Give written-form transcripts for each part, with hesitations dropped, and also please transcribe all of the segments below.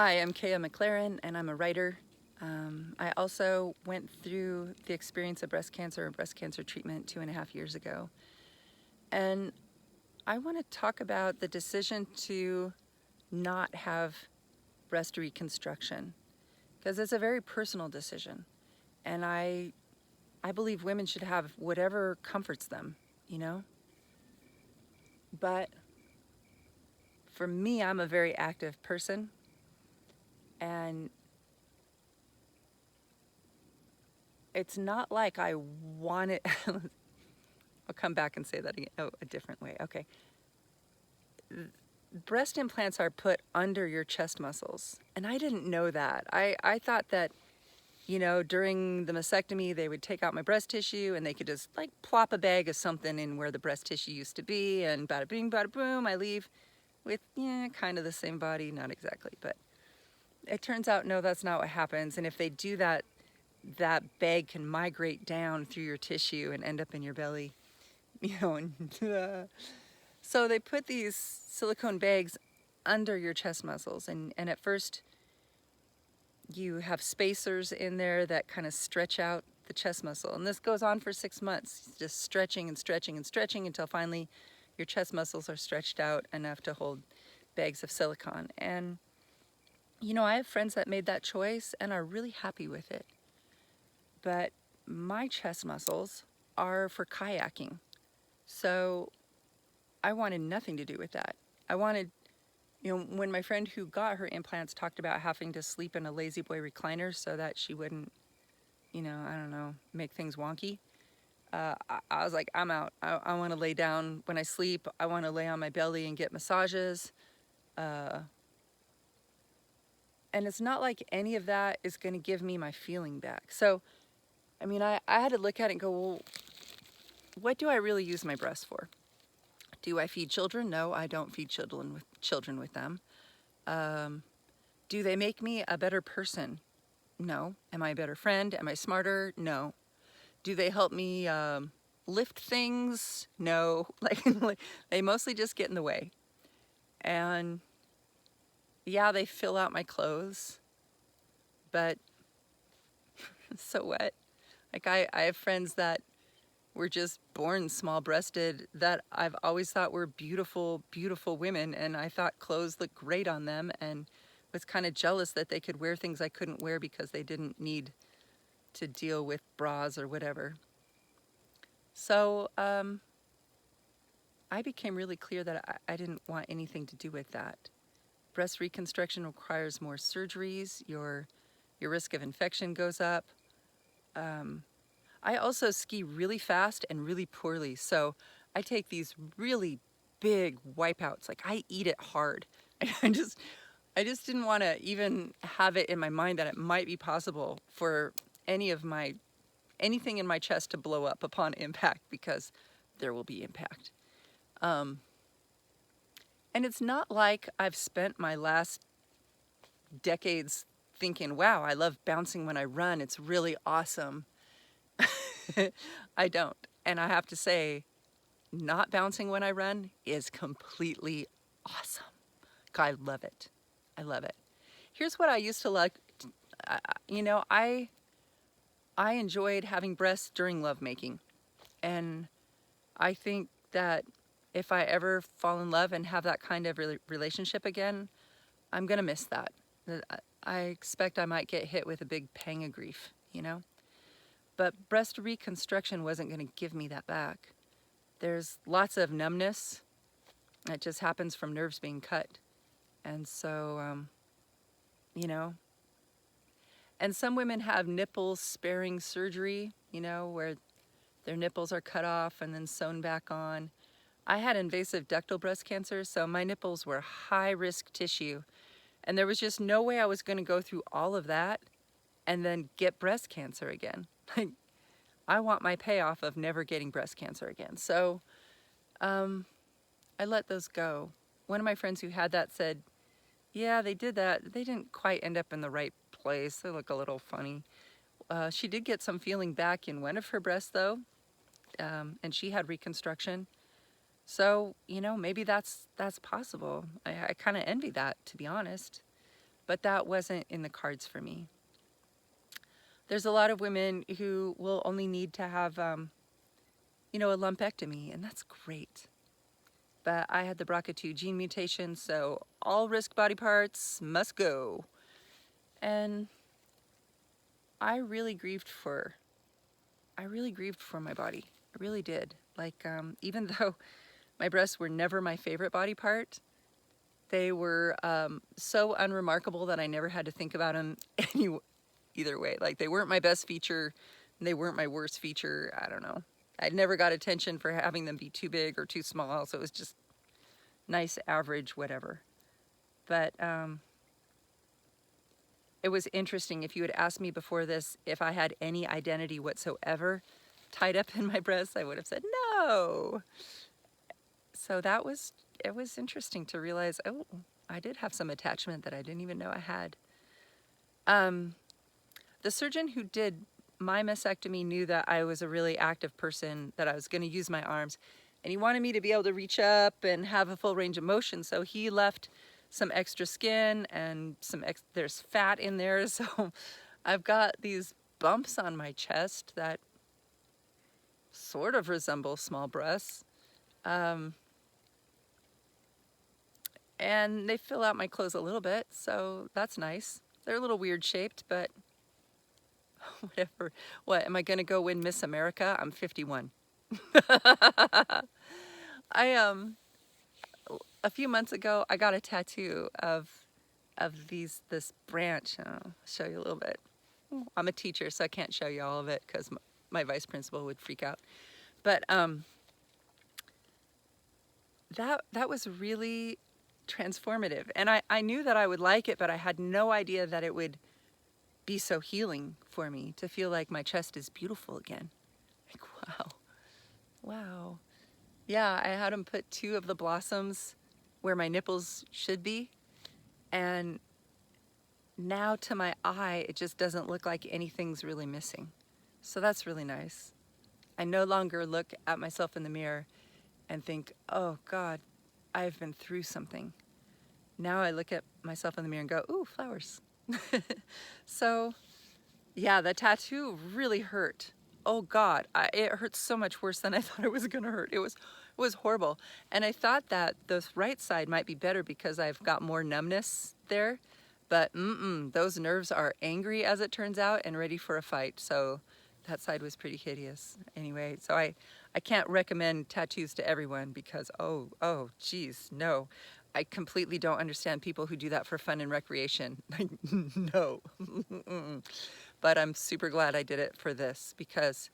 Hi, I'm McLaren, and I'm a writer. I also went through the experience of breast cancer or breast cancer treatment 2.5 years ago. And I want to talk about the decision to not have breast reconstruction, because it's a very personal decision. And I believe women should have whatever comforts them, you know? But for me, I'm a very active person, and it's not like I want it. I'll come back and say that again, a different way. Okay. Breast implants are put under your chest muscles. And I didn't know that. I thought that, during the mastectomy, they would take out my breast tissue and they could just like plop a bag of something in where the breast tissue used to be, and bada bing, bada boom, I leave with, kind of the same body. Not exactly, but it turns out, no, that's not what happens. And if they do that, that bag can migrate down through your tissue and end up in your belly, and so they put these silicone bags under your chest muscles, and at first you have spacers in there that kind of stretch out the chest muscle, and this goes on for 6 months, just stretching and stretching and stretching until finally your chest muscles are stretched out enough to hold bags of silicone. And I have friends that made that choice and are really happy with it, but my chest muscles are for kayaking, so I wanted nothing to do with that. I wanted, when my friend who got her implants talked about having to sleep in a lazy boy recliner so that she wouldn't, I don't know, make things wonky. I was like, I'm out. I want to lay down when I sleep. I want to lay on my belly and get massages. And it's not like any of that is going to give me my feeling back. So, I had to look at it and go, well, what do I really use my breasts for? Do I feed children? No, I don't feed children with them. Do they make me a better person? No. Am I a better friend? Am I smarter? No. Do they help me lift things? No. Like they mostly just get in the way. And yeah, they fill out my clothes, but so what? Like I have friends that were just born small-breasted that I've always thought were beautiful, beautiful women, and I thought clothes looked great on them, and was kind of jealous that they could wear things I couldn't wear because they didn't need to deal with bras or whatever. So I became really clear that I didn't want anything to do with that. Breast reconstruction requires more surgeries. Your risk of infection goes up. I also ski really fast and really poorly, so I take these really big wipeouts. Like, I eat it hard. I just didn't want to even have it in my mind that it might be possible for anything in my chest to blow up upon impact, because there will be impact. And it's not like I've spent my last decades thinking, wow, I love bouncing when I run. It's really awesome. I don't. And I have to say, not bouncing when I run is completely awesome. I love it. I love it. Here's what I used to like. You know, I enjoyed having breasts during lovemaking. And I think that if I ever fall in love and have that kind of relationship again, I'm going to miss that. I expect I might get hit with a big pang of grief, But breast reconstruction wasn't going to give me that back. There's lots of numbness. It just happens from nerves being cut. And so, and some women have nipple sparing surgery, where their nipples are cut off and then sewn back on. I had invasive ductal breast cancer, so my nipples were high risk tissue. And there was just no way I was going to go through all of that and then get breast cancer again. Like, I want my payoff of never getting breast cancer again. So I let those go. One of my friends who had that said, yeah, they did that. They didn't quite end up in the right place. They look a little funny. She did get some feeling back in one of her breasts, though, and she had reconstruction. So, maybe that's possible. I kind of envy that, to be honest. but that wasn't in the cards for me. There's a lot of women who will only need to have, you know, a lumpectomy, and that's great. But I had the BRCA2 gene mutation, so all risk body parts must go. And I really grieved for my body. I really did. Like, even though my breasts were never my favorite body part, they were so unremarkable that I never had to think about them either way. Like, they weren't my best feature, and they weren't my worst feature. I don't know. I never got attention for having them be too big or too small, so it was just nice, average, whatever. But it was interesting. If you had asked me before this if I had any identity whatsoever tied up in my breasts, I would have said no. So it was interesting to realize, oh, I did have some attachment that I didn't even know I had. The surgeon who did my mastectomy knew that I was a really active person, that I was going to use my arms, and he wanted me to be able to reach up and have a full range of motion, so he left some extra skin and there's fat in there, so I've got these bumps on my chest that sort of resemble small breasts, and they fill out my clothes a little bit, so that's nice. They're a little weird shaped, but whatever. What, am I gonna go win Miss America? I'm 51. A few months ago, I got a tattoo of this branch. I'll show you a little bit. I'm a teacher, so I can't show you all of it because my vice principal would freak out. But that was really transformative, and I knew that I would like it, but I had no idea that it would be so healing for me to feel like my chest is beautiful again. Like, wow. Yeah, I had him put 2 of the blossoms where my nipples should be, and now to my eye, it just doesn't look like anything's really missing. So that's really nice. I no longer look at myself in the mirror and think, oh God, I've been through something. Now I look at myself in the mirror and go, ooh, flowers. So yeah, the tattoo really hurt. Oh God, it hurt so much worse than I thought it was gonna hurt. It was horrible. And I thought that the right side might be better because I've got more numbness there, but those nerves are angry, as it turns out, and ready for a fight. So that side was pretty hideous. Anyway, so I can't recommend tattoos to everyone because, oh, geez, no. I completely don't understand people who do that for fun and recreation. No. But I'm super glad I did it for this because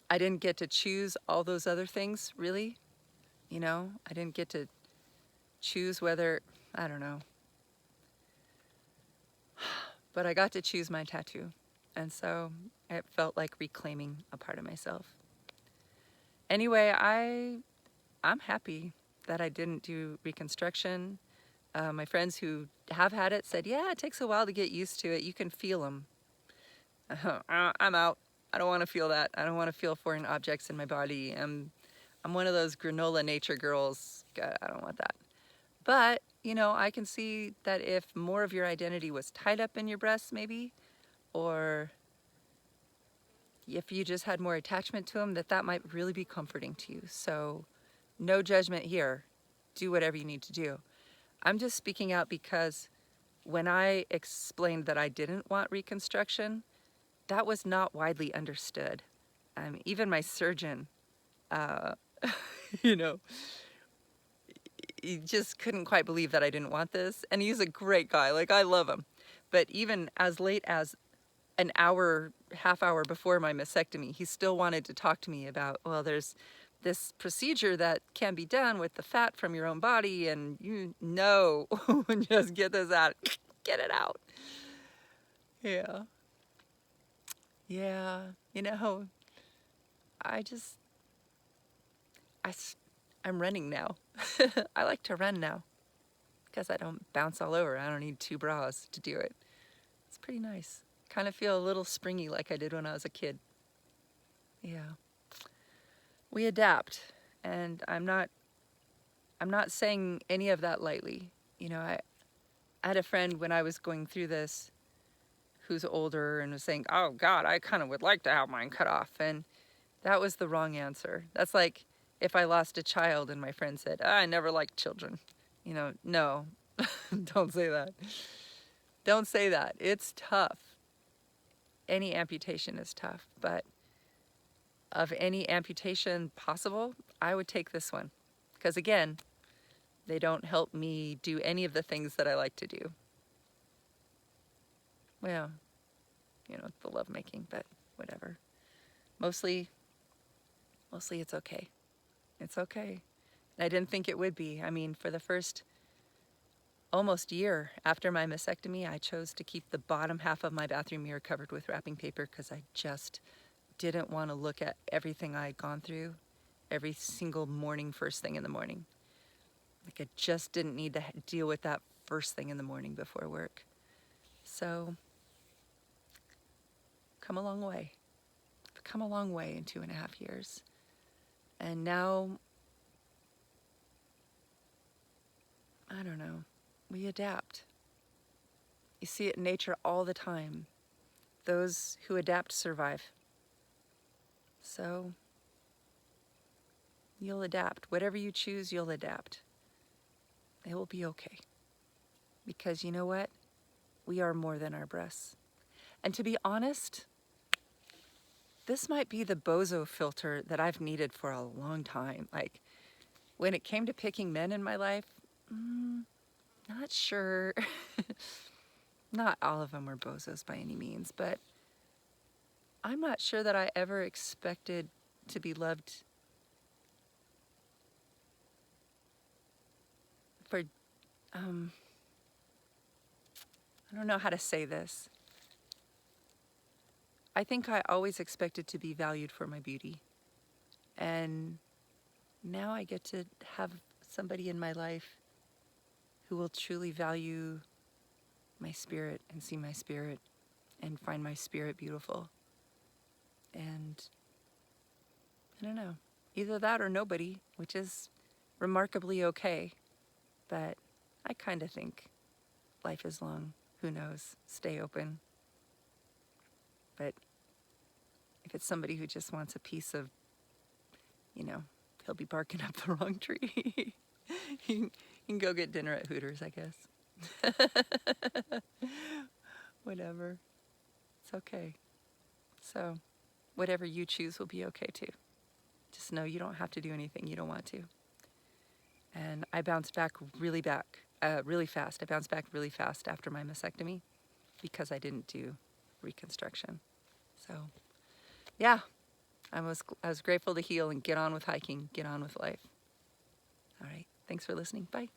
I didn't get to choose all those other things, really. You know, I didn't get to choose whether, I don't know. But I got to choose my tattoo. And so it felt like reclaiming a part of myself. Anyway, I'm happy that I didn't do reconstruction. My friends who have had it said, yeah, it takes a while to get used to it. You can feel them. I'm out. I don't want to feel that. I don't want to feel foreign objects in my body. I'm one of those granola nature girls. God, I don't want that. But, you know, I can see that if more of your identity was tied up in your breasts, maybe, or if you just had more attachment to them, that might really be comforting to you. So no judgment here. Do whatever you need to do. I'm just speaking out because when I explained that I didn't want reconstruction, that was not widely understood. Even my surgeon, you know, he just couldn't quite believe that I didn't want this. And he's a great guy, like I love him. But even as late as an hour, half hour before my mastectomy, he still wanted to talk to me about, well, there's this procedure that can be done with the fat from your own body, and you know, just get this out, get it out. Yeah. Yeah, you know, I'm running now. I like to run now because I don't bounce all over. I don't need 2 bras to do it. It's pretty nice. Kind of feel a little springy like I did when I was a kid. Yeah. We adapt, and I'm not saying any of that lightly. You know, I had a friend when I was going through this who's older and was saying, oh God, I kind of would like to have mine cut off. And that was the wrong answer. That's like if I lost a child and my friend said, I never liked children. You know, no, don't say that. Don't say that. It's tough. Any amputation is tough, but of any amputation possible, I would take this one. Because again, they don't help me do any of the things that I like to do. Well, you know, the lovemaking, but whatever. Mostly it's okay. It's okay. And I didn't think it would be. I mean, for the first almost year after my mastectomy, I chose to keep the bottom half of my bathroom mirror covered with wrapping paper because I just didn't want to look at everything I had gone through every single morning, first thing in the morning. Like I just didn't need to deal with that first thing in the morning before work. So, come a long way. I've come a long way in 2.5 years. And now, I don't know, we adapt. You see it in nature all the time. Those who adapt survive. So, you'll adapt. Whatever you choose, you'll adapt. It will be okay. Because you know what? We are more than our breasts. And to be honest, this might be the bozo filter that I've needed for a long time. Like, when it came to picking men in my life, not sure. Not all of them were bozos by any means, but I'm not sure that I ever expected to be loved for, I don't know how to say this. I think I always expected to be valued for my beauty. And now I get to have somebody in my life who will truly value my spirit and see my spirit and find my spirit beautiful. And I don't know, either that or nobody, which is remarkably okay. But I kind of think life is long. Who knows? Stay open. But if it's somebody who just wants a piece of, you know, he'll be barking up the wrong tree. You can go get dinner at Hooters, I guess. Whatever. It's okay. So, whatever you choose will be okay too. Just know you don't have to do anything you don't want to. And I bounced back really fast. I bounced back really fast after my mastectomy because I didn't do reconstruction. So, yeah, I was grateful to heal and get on with hiking, get on with life. All right, thanks for listening. Bye.